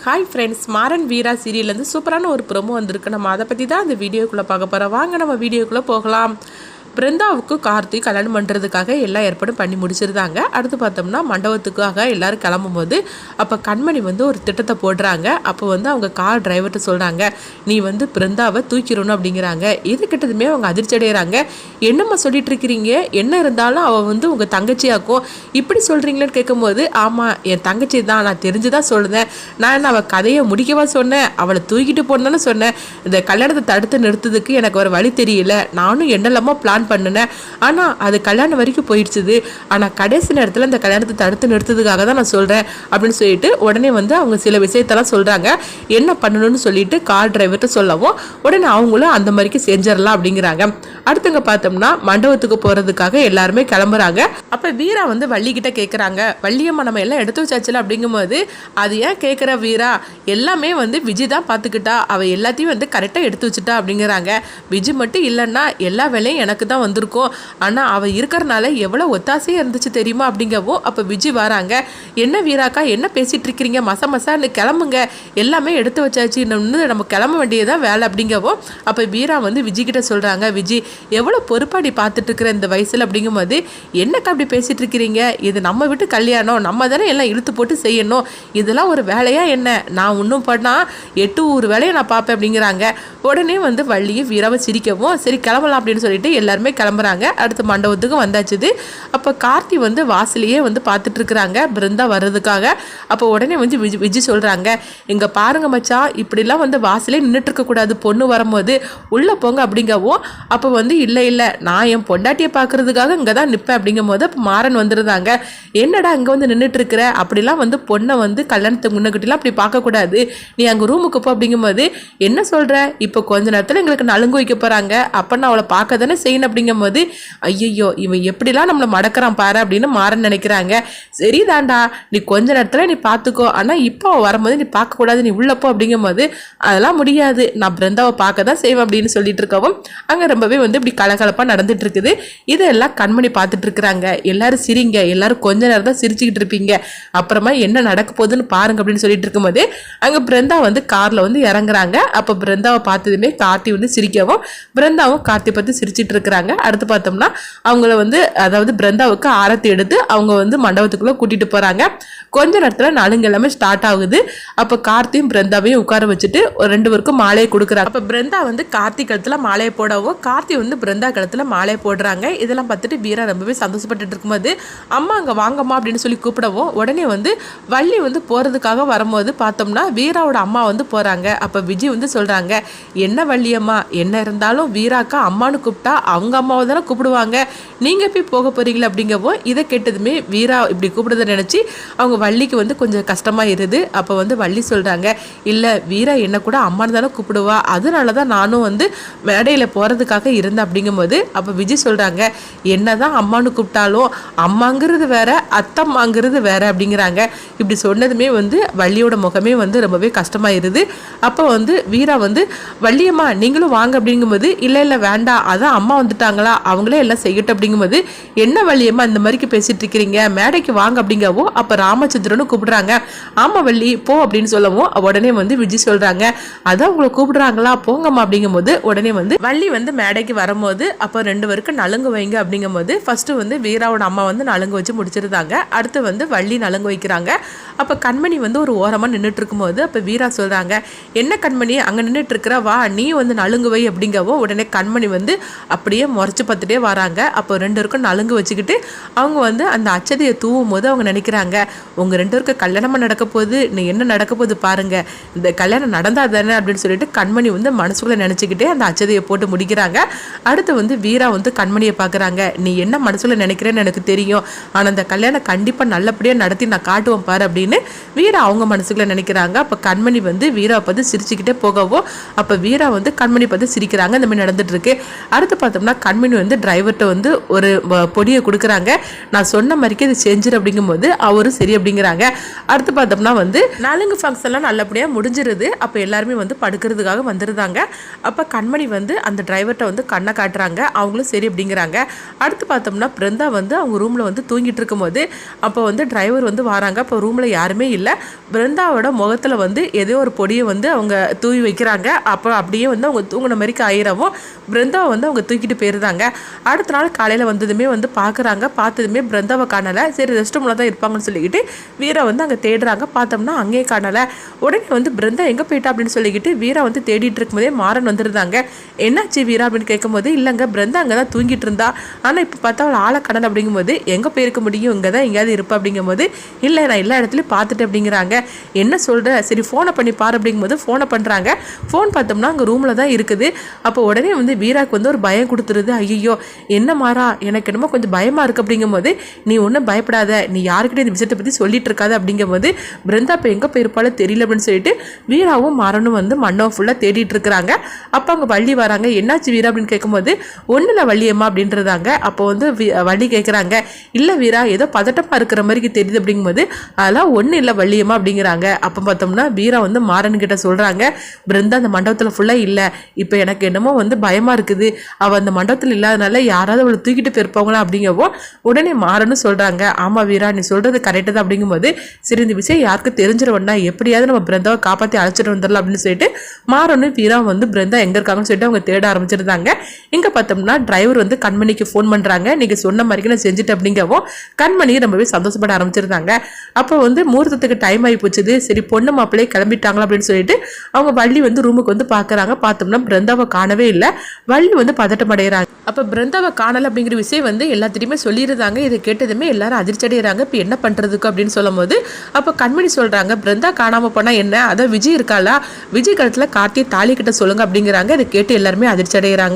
Hi friends, Maran வீரா சீரியல்லேருந்து சூப்பரான ஒரு promo வந்திருக்கு. நம்ம அதை பற்றி தான் அந்த வீடியோக்குள்ளே பார்க்க போகிறோம். வாங்க நம்ம வீடியோக்குள்ளே போகலாம். பிருந்தாவுக்கு கார்த்திக் கல்யாணம் பண்ணுறதுக்காக எல்லா ஏற்பாடும் பண்ணி முடிச்சிருந்தாங்க. அடுத்து பார்த்தோம்னா மண்டபத்துக்காக எல்லோரும் கிளம்பும்போது அப்போ கண்மணி ஒரு திட்டத்தை போடுறாங்க. அப்போ அவங்க கார் டிரைவர்கிட்ட சொல்கிறாங்க, நீ பிருந்தாவை தூக்கிடணும் அப்படிங்கிறாங்க. இது கிட்டதுமே அவங்க அதிர்ச்சி அடைகிறாங்க. என்னம்மா சொல்லிட்டு இருக்கிறீங்க, என்ன இருந்தாலும் அவள் உங்கள் தங்கச்சியாக்கும் இப்படி சொல்கிறீங்களேன்னு கேட்கும்போது, ஆமாம் என் தங்கச்சி தான், நான் தெரிஞ்சு தான் சொல்லுதேன். நான் என்ன அவள் கதையை முடிக்கவா சொன்னேன், அவளை தூக்கிட்டு போனேன்னு சொன்னேன். இந்த கல்யாணத்தை தடுத்து நிறுத்துறதுக்கு எனக்கு ஒரு வழி தெரியல. நானும் என்னெல்லாமோ பிளான் பண்ணினேன், ஆனால் அது கல்யாணம் வரைக்கும் போயிடுச்சுது. ஆனால் கடைசி நேரத்தில் இந்த கல்யாணத்தை தடுத்து நிறுத்துறதுக்காக தான் நான் சொல்கிறேன் அப்படின்னு சொல்லிட்டு உடனே அவங்க சில விஷயத்தெல்லாம் சொல்கிறாங்க. என்ன பண்ணணும்னு சொல்லிட்டு கார் டிரைவர்கிட்ட சொல்லவும் உடனே அவங்களும் அந்த மாதிரிக்கு செஞ்சிடலாம் அப்படிங்கிறாங்க. அடுத்தவங்க பார்த்தோம்னா மண்டபத்துக்கு போகிறதுக்காக எல்லாருமே கிளம்புறாங்க. அப்போ வீரா வள்ளிக்கிட்ட கேட்குறாங்க, வள்ளியம்மா நம்ம எல்லாம் எடுத்து வச்சாச்சுல அப்படிங்கும்போது, அது ஏன் கேட்குற வீரா, எல்லாமே விஜய் தான் பார்த்துக்கிட்டா, அவள் எல்லாத்தையும் கரெக்டாக எடுத்து வச்சுட்டா அப்படிங்கிறாங்க. விஜய் மட்டும் இல்லைன்னா எல்லா வேலையும் எனக்கு தான் வந்திருக்கும், ஆனால் அவள் இருக்கிறனால எவ்வளோ ஒத்தாசையாக இருந்துச்சு தெரியுமா அப்படிங்கவும் அப்போ விஜய் வராங்க. என்ன வீராக்கா என்ன பேசிகிட்டு இருக்கிறீங்க, மசான்னு கிளம்புங்க, எல்லாமே எடுத்து வச்சாச்சு, நம்ம கிளம்ப வேண்டியதான் வேலை அப்படிங்கவும் அப்போ வீரா விஜய்கிட்ட சொல்கிறாங்க, விஜய் எவ்வளோ பொறுப்பாடி பார்த்துட்டு இருக்கிற இந்த வயசில் அப்படிங்கும்போது என்னக்கா அப்படி பேசிகிட்டு இருக்கிறீங்க, இது நம்ம வீட்டு கல்யாணம், நம்ம தானே எல்லாம் இழுத்து போட்டு செய்யணும், இதெல்லாம் ஒரு வேலையா என்ன, நான் இன்னும் பண்ணால் 8 ஊர் வேலையை நான் பார்ப்பேன் அப்படிங்கிறாங்க. உடனே வள்ளியும் வீராவை சிரிக்கவும் சரி கிளம்பலாம் அப்படின்னு சொல்லிட்டு எல்லாருமே கிளம்புறாங்க. அடுத்த மண்டபத்துக்கு வந்தாச்சுது. அப்போ கார்த்தி வாசலையே பார்த்துட்டு இருக்கிறாங்க பிருந்தா வர்றதுக்காக. அப்போ உடனே விஜய் சொல்கிறாங்க, இங்கே பாருங்க மச்சான், இப்படிலாம் வாசலே நின்றுட்டு இருக்கக்கூடாது, பொண்ணு வரும்போது உள்ளே போங்க அப்படிங்கவும் அப்போ இல்லை நான் என் பொண்டாட்டியை பார்க்கறதுக்காக இங்கே தான் நிற்பேன் அப்படிங்கும் போது அப்போ மாறன் வந்துருந்தாங்க. என்னடா இங்கே நின்றுட்டு இருக்கிற, அப்படிலாம் பொண்ணை கல்யாணத்துக்கு முன்னக்கிட்டலாம் அப்படி பார்க்கக்கூடாது, நீ அங்கே ரூமுக்கு போ அப்படிங்கும்போது, என்ன சொல்கிற, இப்போ கொஞ்ச நேரத்தில் எங்களுக்கு நலுங்கு வைக்க போகிறாங்க, அப்போ நான் அவளை பார்க்க தானே செய்யணும் அப்படிங்கும் போது, ஐயோ இவன் எப்படிலாம் நம்மளை மடக்கிறான் பாரு அப்படின்னு மாறன் நினைக்கிறாங்க. சரிதாண்டா, நீ கொஞ்ச நேரத்தில் நீ பார்த்துக்கோ, ஆனால் இப்போ வரும்போது நீ பார்க்கக்கூடாது, நீ உள்ளப்போ அப்படிங்கும் போது, அதெல்லாம் முடியாது, நான் பிருந்தாவை பார்க்க தான் செய்வேன் அப்படின்னு சொல்லிட்டு இருக்கவும் அங்கே ரொம்பவே இப்படி கலகலப்பாக நடந்துட்டு இருக்குது. இதெல்லாம் கண்மணி பார்த்துட்டு இருக்கிறாங்க. எல்லாரும் சிரிங்க, எல்லாரும் கொஞ்ச நேரம் தான் சிரிச்சுக்கிட்டு இருப்பீங்க, அப்புறமா என்ன நடக்க போகுதுன்னு பாருங்க அப்படின்னு சொல்லிட்டு இருக்கும்போது அங்கே பிருந்தா காரில் இறங்குறாங்க. அப்போ பிருந்தாவை பார்த்ததுமே கார்த்தி சிரிக்கவும் பிருந்தாவும் கார்த்தி பார்த்து சிரிச்சிட்டு இருக்கிறாங்க. அடுத்து பார்த்தோம்னா அவங்கள அதாவது பிருந்தாவுக்கு ஆரத்தி எடுத்து அவங்க மண்டபத்துக்குள்ளே கூட்டிகிட்டு போகிறாங்க. கொஞ்ச நேரத்தில் நலுங்கு எல்லாமே ஸ்டார்ட் ஆகுது. அப்போ கார்த்தியும் பிருந்தாவையும் உட்கார வச்சுட்டு 2 பேருக்கும் மாலையை கொடுக்குறாங்க. அப்போ பிருந்தா கார்த்தி கழுத்தில் மாலையை போடவும் கார்த்தி பிருந்தா கழுத்தில் மாலையை போடுறாங்க. இதெல்லாம் பார்த்துட்டு வீரா ரொம்பவே சந்தோஷப்பட்டு இருக்கும்போது, அம்மா அங்கே வாங்கம்மா அப்படின்னு சொல்லி கூப்பிடவும் உடனே வள்ளி போகிறதுக்காக வரும்போது பார்த்தோம்னா வீராவோட அம்மா போகிறாங்க. அப்போ விஜய் சொல்கிறாங்க, என்ன வள்ளியம்மா, என்ன இருந்தாலும் வீராக்கா அம்மானு கூப்பிட்டா அவங்க அம்மாவை தானே கூப்பிடுவாங்க, நீங்கள் போய் போக போகிறீங்களா அப்படிங்கவோ இதை கேட்டதுமே வீரா இப்படி கூப்பிடுறத நினச்சி அவங்க வள்ளிக்கு கொஞ்சம் கஷ்டமாக இருது. அப்போ வள்ளி சொல்கிறாங்க, இல்லை வீரா என்ன கூட அம்மானு தானே கூப்பிடுவா, அதனால தான் நானும் மேடையில் போகிறதுக்காக இருந்தேன் அப்படிங்கும்போது அப்போ விஜய் சொல்கிறாங்க, என்ன தான் அம்மானு கூப்பிட்டாலும் அம்மாங்கிறது வேற அத்தம்மாங்கிறது வேற அப்படிங்கிறாங்க. இப்படி சொன்னதுமே வள்ளியோட முகமே ரொம்பவே கஷ்டமாயிருது. அப்போ வீரா வள்ளியம்மா நீங்களும் வாங்க அப்படிங்கும்போது, இல்லை வேண்டாம், அதான் அம்மா வந்துட்டாங்களா, அவங்களே எல்லாம் செய்யட்டும் அப்படிங்கும்போது, என்ன வள்ளியம்மா இந்த மாதிரிக்கு பேசிட்டு இருக்கிறீங்க, மேடைக்கு வாங்க அப்படிங்கவோ அப்போ ராமச்சந்திரனும் கூப்பிடுறாங்க. ஆமா வள்ளி போ அப்படின்னு சொல்லவும் உடனே விஜய் சொல்றாங்க, அதான் உங்களை கூப்பிடுறாங்களா போங்கம்மா அப்படிங்கும்போது உடனே வள்ளி மேடைக்கு வரும்போது அப்போ 2 பேருக்கு நலுங்கு வைங்க அப்படிங்கும்போது ஃபர்ஸ்ட் வீராவோட அம்மா நலுங்கு வச்சு முடிச்சிருந்தாங்க. அடுத்து வள்ளி நலுங்கு வைக்கிறாங்க. அப்போ கண்மணி ஒரு ஓரமாக நின்றுட்டு இருக்கும்போது அப்போ வீரா சொல்றாங்க, என்ன கண்மணி அங்கே நின்றுட்டு இருக்கிற, வா நீ நலுங்கு வை அப்படிங்கவோ உடனே கண்மணி அப்படியே முறைச்சு பார்த்துட்டே வராங்க. அப்போ 2 பேருக்கும் நலுங்கு வச்சுக்கிட்டு அவங்க அந்த அச்சதையை தூவும் போது அவங்க நினைக்கிறாங்க, உங்க 2 பேருக்கு கல்யாணமாக நடக்க போகுது, நீ என்ன நடக்க போகுது பாருங்க, இந்த கல்யாணம் நடந்தா தானே அப்படின்னு சொல்லிட்டு கண்மணி மனசுக்குள்ள நினைச்சுக்கிட்டே அந்த அச்சதையை போட்டு முடிக்கிறாங்க. அடுத்து வீரா கண்மணியை பார்க்குறாங்க, நீ என்ன மனசுல நினைக்கிறேன்னு எனக்கு தெரியும், ஆனால் அந்த கல்யாணம் கண்டிப்பாக நல்லபடியாக நடத்தி நான் காட்டுவேன் பாரு அப்படின்னு வீரா அவங்க மனசுக்குள்ள நினைக்கிறாங்க. அப்போ கண்மணி வீரா பார்த்து சிரிச்சுக்கிட்டே போகவும் அப்போ வீரா கண்மணி பார்த்து சிரிக்கிறாங்க. இந்த மாதிரி நடந்துட்டு இருக்கு. அடுத்து பார்த்தோம்னா கண்மணி வந்து டிரைவர்கிட்ட வந்து ஒரு பொடியை கொடுக்குறாங்க. நான் சொன்ன மாதிரிக்கே இது செஞ்சிரு அப்படிங்கும்போது அவரும் சரி அப்படிங்கிறாங்க. அடுத்து பார்த்தோம்னா வந்து நலுங்கு ஃபங்க்ஷன்லாம் நல்லபடியாக முடிஞ்சிருது. அப்போ எல்லாருமே வந்து படுக்கிறதுக்காக வந்துருந்தாங்க. அப்போ கண்மணி வந்து அந்த டிரைவர்கிட்ட வந்து கண்ணை காட்டுறாங்க. அவங்களும் சரி அப்படிங்கிறாங்க. அடுத்து பார்த்தோம்னா பிருந்தா வந்து அவங்க ரூமில் வந்து தூங்கிட்டு இருக்கும்போது அப்போ வந்து டிரைவர் வந்து வராங்க. அப்போ ரூமில் யாருமே இல்லை. பிருந்தாவோட முகத்தில் வந்து ஏதோ ஒரு பொடியை வந்து அவங்க தூவி வைக்கிறாங்க. அப்போ அப்படியே வந்து அவங்க தூங்கின மாதிரி ஆயிரவும் பிருந்தாவை வந்து அவங்க தூக்கிட்டு போயிருந்தாங்க. அடுத்த நாள் காலையில் வந்ததுமே வந்து பார்க்குறாங்க. பார்த்ததுமே பிருந்தாவை காணலை. சரி ரெஸ்ட் ரூமில் தான் இருப்பாங்கன்னு சொல்லிக்கிட்டு வீரா வந்து அங்கே தேடுறாங்க. பார்த்தோம்னா அங்கேயே காணலை. உடனே வந்து பிருந்தா எங்கே போயிட்டா அப்படின்னு சொல்லிக்கிட்டு வீரா வந்து தேடிட்டு இருக்கும்போதே மாறன் வந்துருந்தாங்க. என்னாச்சு வீரா அப்படின்னு கேட்கும்போது இல்லைங்க பிருந்தா அங்கே தான் தூங்கிட்டு இருந்தா, ஆனால் இப்போ பார்த்தா அவள் ஆளை கடலை அப்படிங்கும்போது எங்கே போயிருக்க முடியும், இங்கே தான் எங்கேயாவது இருப்பா அப்படிங்கும்போது இல்லை நான் எல்லா இடத்துலையும் பார்த்துட்டு அப்படிங்கிறாங்க. என்ன சொல்கிற, சரி ஃபோனை பண்ணி பாரு அப்படிங்கும்போது ஃபோனை பண்ணுறாங்க. ஃபோன் பார்த்தோம்னா அங்கே ரூமில் தான் இருக்குது. அப்போ உடனே வந்து வீராக்கு வந்து ஒரு பயம் கொடுத்துருது. ஐயோ என்ன மாறா, எனக்கு என்னமோ கொஞ்சம் பயமாக இருக்குது அப்படிங்கும்போது நீ ஒன்றும் பயப்படாத, நீ யாருக்கிட்டே இந்த விஷயத்தை பற்றி சொல்லிட்டு இருக்காது அப்படிங்கும்போது பிருந்தா இப்போ எங்கே போயிருப்பாலும் தெரியல அப்படின்னு சொல்லிட்டு வீராவும் மாறனும் வந்து மண்டபம் ஃபுல்லாக தேடிட்டு இருக்கிறாங்க. அப்போ அங்கே வள்ளி வராங்க. என்னாச்சு வீரா அப்படின்னு கேட்கும்போது ஒன்றும் வள்ளியம்மா அப்படின்றதாங்க. அப்போ வந்து வள்ளி கேட்குறாங்க, இல்லை வீரா ஏதோ பதட்டமாக இருக்கிற மாதிரி தெரியுது அப்படிங்கும்போது அதெல்லாம் ஒன்றும் இல்லை வள்ளியம்மா அப்படிங்கிறாங்க. அப்போ பார்த்தோம்னா வீரா வந்து மாறன்கிட்ட சொல்கிறாங்க, பிருந்தா அந்த மண்டபத்தில் ஃபுல்லாக இல்லை, இப்போ எனக்கு என்னமோ வந்து பயமாக இருக்குது, அவள் அந்த மண்டபத்தில் இல்லாதனால யாராவது அவளை தூக்கிட்டு போயிருப்பாங்களா அப்படிங்கவோ உடனே மாறன்னு சொல்கிறாங்க. ஆமாம் வீரா நீ சொல்கிறது கரெக்டு தான் அப்படிங்கும்போது சரி இந்த விஷயம் யாருக்கு தெரிஞ்சிருவா, எப்படியாவது நம்ம பிருந்தாவை காப்பாற்றி அழைச்சிட்டு வந்துடலாம் அப்படின்னு சொல்லிட்டு மாறனும் வீரா வந்து பிருந்தா எங்கே இருக்காங்கன்னு சொல்லிட்டு அவங்க தேட ஆரம்பிச்சிருந்தாங்க. இங்கே பார்த்தோம்னா டிரைவர் வந்து கண்மணிக்கு ஃபோன் பண்ணுறாங்க. நீங்கள் சொன்ன மாதிரிக்கு நான் செஞ்சுட்டு அப்படிங்கவும் கண்மணி ரொம்பவே சந்தோஷப்பட ஆரம்பிச்சிருந்தாங்க. அப்போ வந்து முகூர்த்தத்துக்கு டைம் ஆகி போச்சுது. சரி பொண்ணு மாப்பிள்ளையே கிளம்பிட்டாங்களா அப்படின்னு சொல்லிட்டு அவங்க வள்ளி வந்து ரூமுக்கு வந்து பார்க்குறாங்க. பார்த்தோம்னா பிருந்தாவை காணவே இல்லை. வள்ளி வந்து பதட்டம் அடைகிறாங்க. அப்போ பிருந்தாவை காணலை அப்படிங்கிற விஷயம் வந்து எல்லாத்திட்டையுமே சொல்லியிருந்தாங்க. இதை கேட்டதுமே எல்லாரும் அதிர்ச்சி அடைகிறாங்க. இப்போ என்ன பண்ணுறதுக்கு அப்படின்னு சொல்லும் போது அப்போ கண்மணி சொல்கிறாங்க, பிருந்தா காணாமல் போனால் என்ன, அதான் விஜய் இருக்காளா, விஜய் கழுத்தில் கார்த்தியை தாலி கிட்ட சொல்லுங்க அப்படிங்கிறாங்க. இதை கேட்டு எல்லாருமே அதிர்ச்சி அடைகிறாங்க.